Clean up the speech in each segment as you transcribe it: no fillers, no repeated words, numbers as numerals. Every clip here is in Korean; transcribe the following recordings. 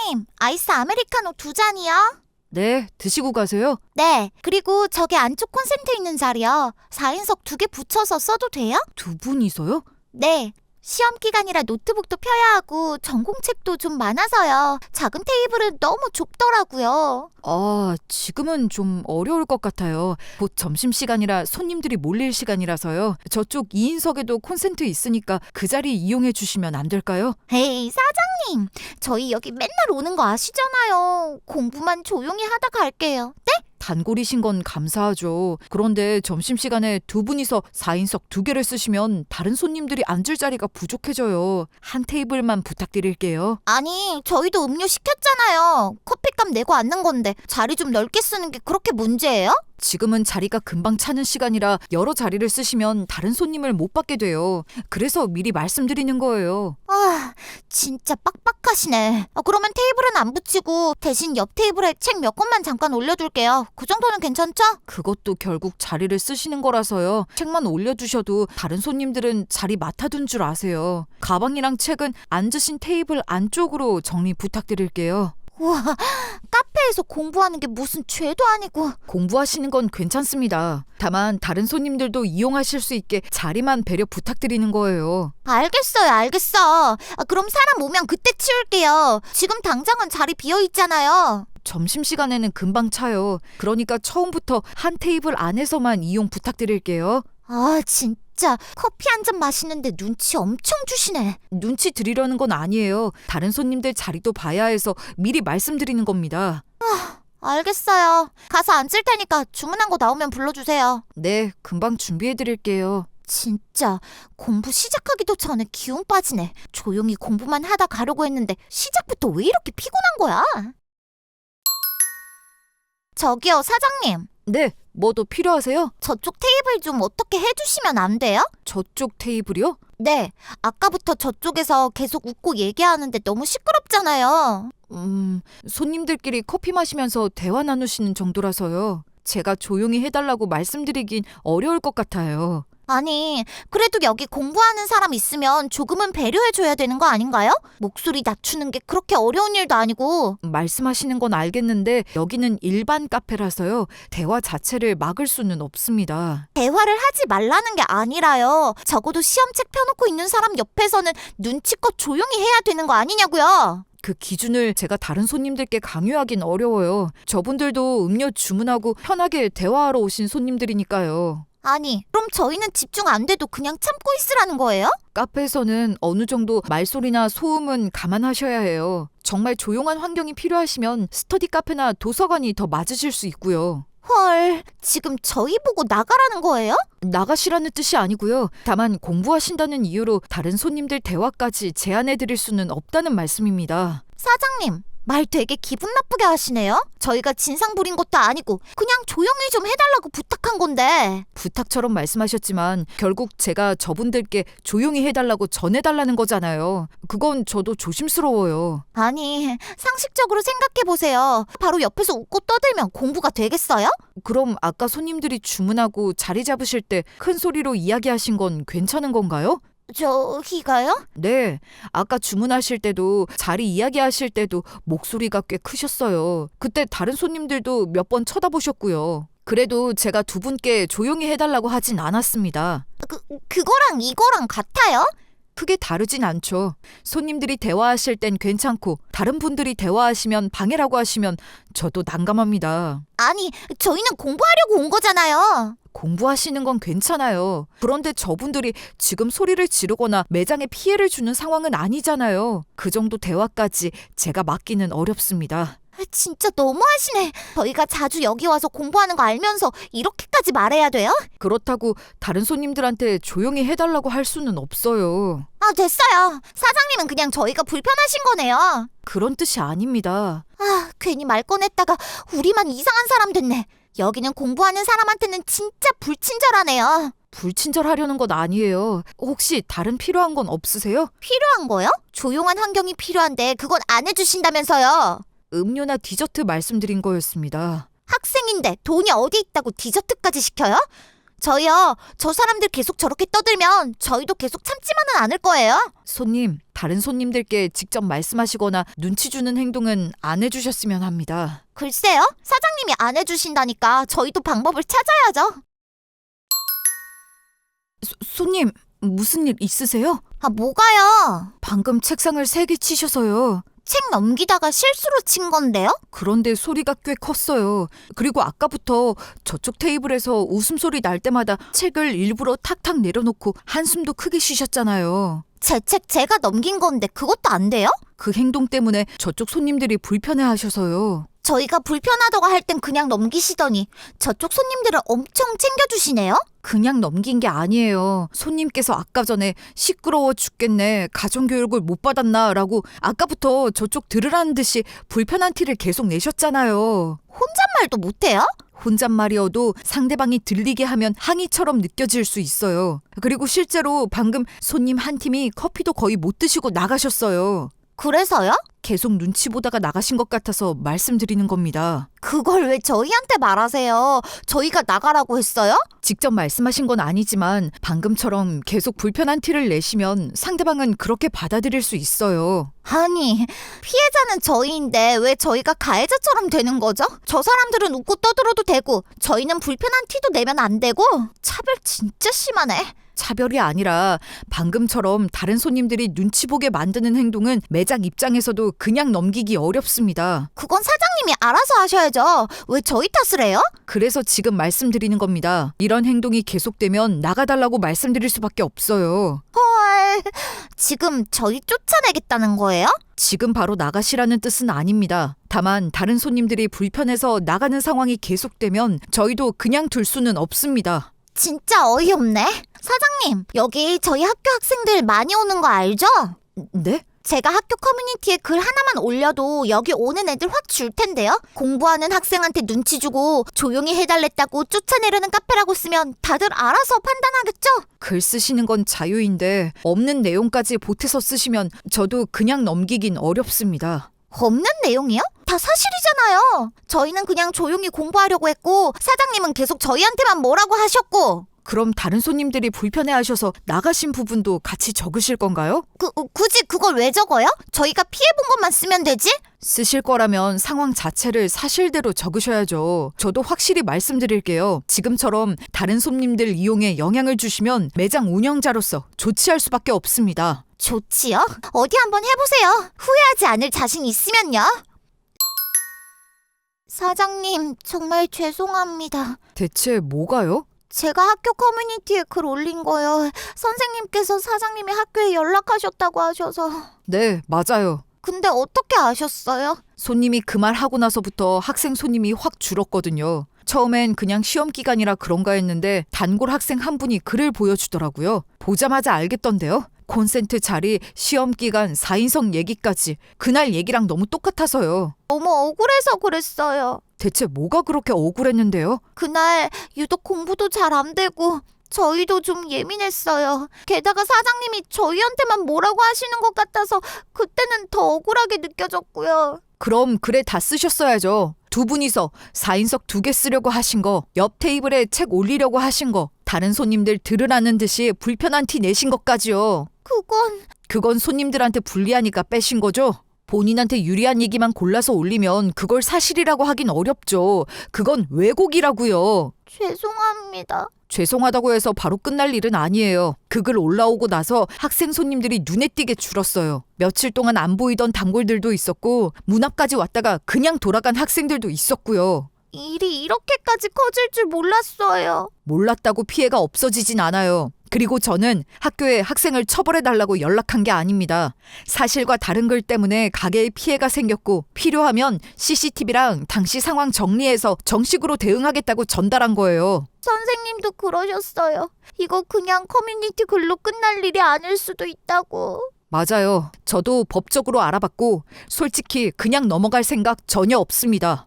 사장님, 아이스 아메리카노 2잔이요. 네, 드시고 가세요. 네, 그리고 저기 안쪽 콘센트 있는 자리요. 4인석 2개 붙여서 써도 돼요? 두 분이서요? 네. 시험 기간이라 노트북도 펴야 하고 전공책도 좀 많아서요. 작은 테이블은 너무 좁더라고요. 지금은 좀 어려울 것 같아요. 곧 점심시간이라 손님들이 몰릴 시간이라서요. 저쪽 2인석에도 콘센트 있으니까 그 자리 이용해 주시면 안 될까요? 에이, 사장님. 저희 여기 맨날 오는 거 아시잖아요. 공부만 조용히 하다 갈게요. 네? 단골이신 건 감사하죠. 그런데 점심시간에 두 분이서 4인석 2개를 쓰시면 다른 손님들이 앉을 자리가 부족해져요. 한 테이블만 부탁드릴게요. 아니, 저희도 음료 시켰잖아요. 커피값 내고 앉는 건데 자리 좀 넓게 쓰는 게 그렇게 문제예요? 지금은 자리가 금방 차는 시간이라 여러 자리를 쓰시면 다른 손님을 못 받게 돼요. 그래서 미리 말씀드리는 거예요. 아, 진짜 빡빡하시네. 그러면 테이블은 안 붙이고 대신 옆 테이블에 책 몇 권만 잠깐 올려둘게요. 그 정도는 괜찮죠? 그것도 결국 자리를 쓰시는 거라서요. 책만 올려두셔도 다른 손님들은 자리 맡아둔 줄 아세요. 가방이랑 책은 앉으신 테이블 안쪽으로 정리 부탁드릴게요. 우와, 카페에서 공부하는 게 무슨 죄도 아니고. 공부하시는 건 괜찮습니다. 다만 다른 손님들도 이용하실 수 있게 자리만 배려 부탁드리는 거예요. 알겠어요, 알겠어. 그럼 사람 오면 그때 치울게요. 지금 당장은 자리 비어 있잖아요. 점심시간에는 금방 차요. 그러니까 처음부터 한 테이블 안에서만 이용 부탁드릴게요. 진짜 커피 한 잔 마시는데 눈치 엄청 주시네. 눈치 드리려는 건 아니에요. 다른 손님들 자리도 봐야 해서 미리 말씀드리는 겁니다. 알겠어요. 가서 앉을 테니까 주문한 거 나오면 불러주세요. 네, 금방 준비해드릴게요. 진짜 공부 시작하기도 전에 기운 빠지네. 조용히 공부만 하다 가려고 했는데 시작부터 왜 이렇게 피곤한 거야? 저기요, 사장님. 네, 뭐 더 필요하세요? 저쪽 테이블 좀 어떻게 해주시면 안 돼요? 저쪽 테이블이요? 네, 아까부터 저쪽에서 계속 웃고 얘기하는데 너무 시끄럽잖아요. 손님들끼리 커피 마시면서 대화 나누시는 정도라서요. 제가 조용히 해달라고 말씀드리긴 어려울 것 같아요. 아니, 그래도 여기 공부하는 사람 있으면 조금은 배려해줘야 되는 거 아닌가요? 목소리 낮추는 게 그렇게 어려운 일도 아니고. 말씀하시는 건 알겠는데 여기는 일반 카페라서요. 대화 자체를 막을 수는 없습니다. 대화를 하지 말라는 게 아니라요. 적어도 시험책 펴놓고 있는 사람 옆에서는 눈치껏 조용히 해야 되는 거 아니냐고요. 그 기준을 제가 다른 손님들께 강요하긴 어려워요. 저분들도 음료 주문하고 편하게 대화하러 오신 손님들이니까요. 아니, 그럼 저희는 집중 안 돼도 그냥 참고 있으라는 거예요? 카페에서는 어느 정도 말소리나 소음은 감안하셔야 해요. 정말 조용한 환경이 필요하시면 스터디 카페나 도서관이 더 맞으실 수 있고요. 헐, 지금 저희 보고 나가라는 거예요? 나가시라는 뜻이 아니고요. 다만 공부하신다는 이유로 다른 손님들 대화까지 제한해드릴 수는 없다는 말씀입니다. 사장님, 말 되게 기분 나쁘게 하시네요? 저희가 진상 부린 것도 아니고 그냥 조용히 좀 해달라고 부탁한 건데. 부탁처럼 말씀하셨지만 결국 제가 저분들께 조용히 해달라고 전해달라는 거잖아요. 그건 저도 조심스러워요. 아니, 상식적으로 생각해보세요. 바로 옆에서 웃고 떠들면 공부가 되겠어요? 그럼 아까 손님들이 주문하고 자리 잡으실 때 큰 소리로 이야기하신 건 괜찮은 건가요? 저기가요? 네, 아까 주문하실 때도 자리 이야기하실 때도 목소리가 꽤 크셨어요. 그때 다른 손님들도 몇 번 쳐다보셨고요. 그래도 제가 두 분께 조용히 해달라고 하진 않았습니다. 그거랑 이거랑 같아요? 크게 다르진 않죠. 손님들이 대화하실 땐 괜찮고 다른 분들이 대화하시면 방해라고 하시면 저도 난감합니다. 아니, 저희는 공부하려고 온 거잖아요. 공부하시는 건 괜찮아요. 그런데 저분들이 지금 소리를 지르거나 매장에 피해를 주는 상황은 아니잖아요. 그 정도 대화까지 제가 막기는 어렵습니다. 진짜 너무하시네. 저희가 자주 여기 와서 공부하는 거 알면서 이렇게까지 말해야 돼요? 그렇다고 다른 손님들한테 조용히 해달라고 할 수는 없어요. 됐어요. 사장님은 그냥 저희가 불편하신 거네요. 그런 뜻이 아닙니다. 괜히 말 꺼냈다가 우리만 이상한 사람 됐네. 여기는 공부하는 사람한테는 진짜 불친절하네요. 불친절하려는 건 아니에요. 혹시 다른 필요한 건 없으세요? 필요한 거요? 조용한 환경이 필요한데 그건 안 해주신다면서요. 음료나 디저트 말씀드린 거였습니다. 학생인데 돈이 어디 있다고 디저트까지 시켜요? 저희요, 저 사람들 계속 저렇게 떠들면 저희도 계속 참지만은 않을 거예요. 손님, 다른 손님들께 직접 말씀하시거나 눈치 주는 행동은 안 해주셨으면 합니다. 글쎄요, 사장님이 안 해주신다니까 저희도 방법을 찾아야죠. 손님, 무슨 일 있으세요? 아, 뭐가요? 방금 책상을 3개 치셔서요. 책 넘기다가 실수로 친 건데요? 그런데 소리가 꽤 컸어요. 그리고 아까부터 저쪽 테이블에서 웃음소리 날 때마다 책을 일부러 탁탁 내려놓고 한숨도 크게 쉬셨잖아요. 제 책 제가 넘긴 건데 그것도 안 돼요? 그 행동 때문에 저쪽 손님들이 불편해하셔서요. 저희가 불편하다고 할 땐 그냥 넘기시더니 저쪽 손님들은 엄청 챙겨주시네요? 그냥 넘긴 게 아니에요. 손님께서 아까 전에 시끄러워 죽겠네, 가정교육을 못 받았나 라고 아까부터 저쪽 들으라는 듯이 불편한 티를 계속 내셨잖아요. 혼잣말도 못해요? 혼잣말이어도 상대방이 들리게 하면 항의처럼 느껴질 수 있어요. 그리고 실제로 방금 손님 한 팀이 커피도 거의 못 드시고 나가셨어요. 그래서요? 계속 눈치 보다가 나가신 것 같아서 말씀드리는 겁니다. 그걸 왜 저희한테 말하세요? 저희가 나가라고 했어요? 직접 말씀하신 건 아니지만 방금처럼 계속 불편한 티를 내시면 상대방은 그렇게 받아들일 수 있어요. 아니, 피해자는 저희인데 왜 저희가 가해자처럼 되는 거죠? 저 사람들은 웃고 떠들어도 되고 저희는 불편한 티도 내면 안 되고 차별 진짜 심하네. 차별이 아니라 방금처럼 다른 손님들이 눈치 보게 만드는 행동은 매장 입장에서도 그냥 넘기기 어렵습니다. 그건 사장님이 알아서 하셔야죠. 왜 저희 탓을 해요? 그래서 지금 말씀드리는 겁니다. 이런 행동이 계속되면 나가달라고 말씀드릴 수밖에 없어요. 헐, 지금 저희 쫓아내겠다는 거예요? 지금 바로 나가시라는 뜻은 아닙니다. 다만 다른 손님들이 불편해서 나가는 상황이 계속되면 저희도 그냥 둘 수는 없습니다. 진짜 어이없네. 사장님, 여기 저희 학교 학생들 많이 오는 거 알죠? 네? 제가 학교 커뮤니티에 글 하나만 올려도 여기 오는 애들 확 줄 텐데요? 공부하는 학생한테 눈치 주고 조용히 해달랬다고 쫓아내려는 카페라고 쓰면 다들 알아서 판단하겠죠? 글 쓰시는 건 자유인데 없는 내용까지 보태서 쓰시면 저도 그냥 넘기긴 어렵습니다. 없는 내용이요? 다 사실이잖아요. 저희는 그냥 조용히 공부하려고 했고 사장님은 계속 저희한테만 뭐라고 하셨고. 그럼 다른 손님들이 불편해하셔서 나가신 부분도 같이 적으실 건가요? 굳이 그걸 왜 적어요? 저희가 피해본 것만 쓰면 되지? 쓰실 거라면 상황 자체를 사실대로 적으셔야죠. 저도 확실히 말씀드릴게요. 지금처럼 다른 손님들 이용에 영향을 주시면 매장 운영자로서 조치할 수밖에 없습니다. 좋지요? 어디 한번 해보세요. 후회하지 않을 자신 있으면요. 사장님, 정말 죄송합니다. 대체 뭐가요? 제가 학교 커뮤니티에 글 올린 거요. 선생님께서 사장님이 학교에 연락하셨다고 하셔서. 네, 맞아요. 근데 어떻게 아셨어요? 손님이 그 말 하고 나서부터 학생 손님이 확 줄었거든요. 처음엔 그냥 시험 기간이라 그런가 했는데 단골 학생 한 분이 글을 보여주더라고요. 보자마자 알겠던데요. 콘센트 자리, 시험 기간, 4인석 얘기까지 그날 얘기랑 너무 똑같아서요. 너무 억울해서 그랬어요. 대체 뭐가 그렇게 억울했는데요? 그날 유독 공부도 잘 안 되고 저희도 좀 예민했어요. 게다가 사장님이 저희한테만 뭐라고 하시는 것 같아서 그때는 더 억울하게 느껴졌고요. 그럼 글에 다 쓰셨어야죠. 두 분이서 4인석 2개 쓰려고 하신 거, 옆 테이블에 책 올리려고 하신 거, 다른 손님들 들으라는 듯이 불편한 티 내신 것까지요. 그건 손님들한테 불리하니까 빼신 거죠? 본인한테 유리한 얘기만 골라서 올리면 그걸 사실이라고 하긴 어렵죠. 그건 왜곡이라고요. 죄송합니다. 죄송하다고 해서 바로 끝날 일은 아니에요. 그 글 올라오고 나서 학생 손님들이 눈에 띄게 줄었어요. 며칠 동안 안 보이던 단골들도 있었고 문 앞까지 왔다가 그냥 돌아간 학생들도 있었고요. 일이 이렇게까지 커질 줄 몰랐어요. 몰랐다고 피해가 없어지진 않아요. 그리고 저는 학교에 학생을 처벌해달라고 연락한 게 아닙니다. 사실과 다른 글 때문에 가게에 피해가 생겼고 필요하면 CCTV랑 당시 상황 정리해서 정식으로 대응하겠다고 전달한 거예요. 선생님도 그러셨어요. 이거 그냥 커뮤니티 글로 끝날 일이 아닐 수도 있다고. 맞아요. 저도 법적으로 알아봤고 솔직히 그냥 넘어갈 생각 전혀 없습니다.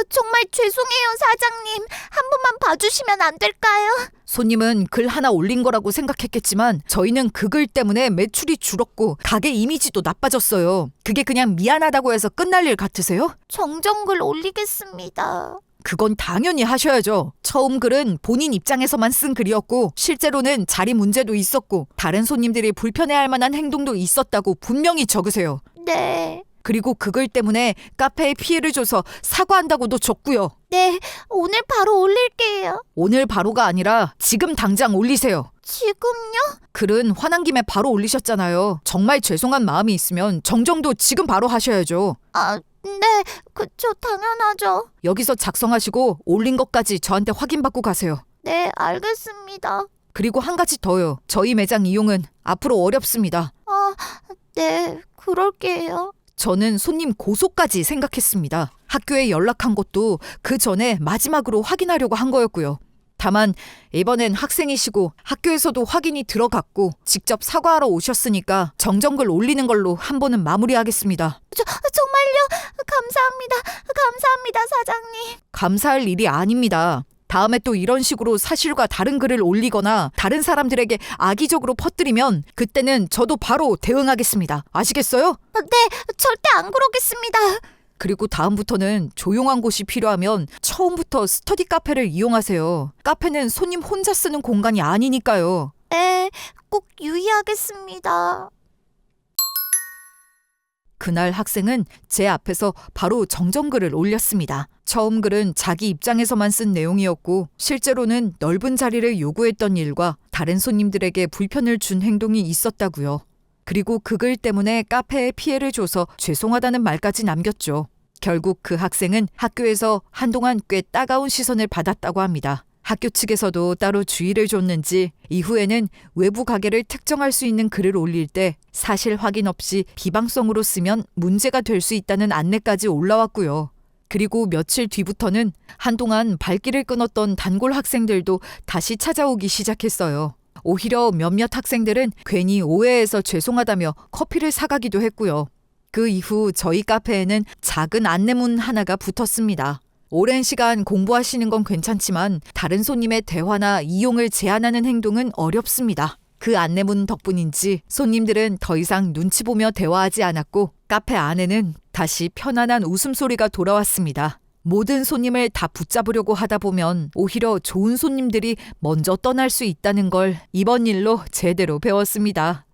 정말 죄송해요, 사장님. 한 번만 봐주시면 안 될까요? 손님은 글 하나 올린 거라고 생각했겠지만 저희는 그 글 때문에 매출이 줄었고 가게 이미지도 나빠졌어요. 그게 그냥 미안하다고 해서 끝날 일 같으세요? 정정글 올리겠습니다. 그건 당연히 하셔야죠. 처음 글은 본인 입장에서만 쓴 글이었고 실제로는 자리 문제도 있었고 다른 손님들이 불편해할 만한 행동도 있었다고 분명히 적으세요. 네. 그리고 그 글 때문에 카페에 피해를 줘서 사과한다고도 적고요. 네, 오늘 바로 올릴게요. 오늘 바로가 아니라 지금 당장 올리세요. 지금요? 글은 화난 김에 바로 올리셨잖아요. 정말 죄송한 마음이 있으면 정정도 지금 바로 하셔야죠. 아, 네, 그쵸, 당연하죠. 여기서 작성하시고 올린 것까지 저한테 확인받고 가세요. 네, 알겠습니다. 그리고 한 가지 더요. 저희 매장 이용은 앞으로 어렵습니다. 아, 네, 그럴게요. 저는 손님 고소까지 생각했습니다. 학교에 연락한 것도 그 전에 마지막으로 확인하려고 한 거였고요. 다만 이번엔 학생이시고 학교에서도 확인이 들어갔고 직접 사과하러 오셨으니까 정정글 올리는 걸로 한 번은 마무리하겠습니다. 정말요? 감사합니다, 사장님. 감사할 일이 아닙니다. 다음에 또 이런 식으로 사실과 다른 글을 올리거나 다른 사람들에게 악의적으로 퍼뜨리면 그때는 저도 바로 대응하겠습니다. 아시겠어요? 네, 절대 안 그러겠습니다. 그리고 다음부터는 조용한 곳이 필요하면 처음부터 스터디 카페를 이용하세요. 카페는 손님 혼자 쓰는 공간이 아니니까요. 네, 꼭 유의하겠습니다. 그날 학생은 제 앞에서 바로 정정글을 올렸습니다. 처음 글은 자기 입장에서만 쓴 내용이었고 실제로는 넓은 자리를 요구했던 일과 다른 손님들에게 불편을 준 행동이 있었다고요. 그리고 그 글 때문에 카페에 피해를 줘서 죄송하다는 말까지 남겼죠. 결국 그 학생은 학교에서 한동안 꽤 따가운 시선을 받았다고 합니다. 학교 측에서도 따로 주의를 줬는지 이후에는 외부 가게를 특정할 수 있는 글을 올릴 때 사실 확인 없이 비방성으로 쓰면 문제가 될 수 있다는 안내까지 올라왔고요. 그리고 며칠 뒤부터는 한동안 발길을 끊었던 단골 학생들도 다시 찾아오기 시작했어요. 오히려 몇몇 학생들은 괜히 오해해서 죄송하다며 커피를 사가기도 했고요. 그 이후 저희 카페에는 작은 안내문 하나가 붙었습니다. 오랜 시간 공부하시는 건 괜찮지만 다른 손님의 대화나 이용을 제한하는 행동은 어렵습니다. 그 안내문 덕분인지 손님들은 더 이상 눈치 보며 대화하지 않았고 카페 안에는 다시 편안한 웃음소리가 돌아왔습니다. 모든 손님을 다 붙잡으려고 하다 보면 오히려 좋은 손님들이 먼저 떠날 수 있다는 걸 이번 일로 제대로 배웠습니다.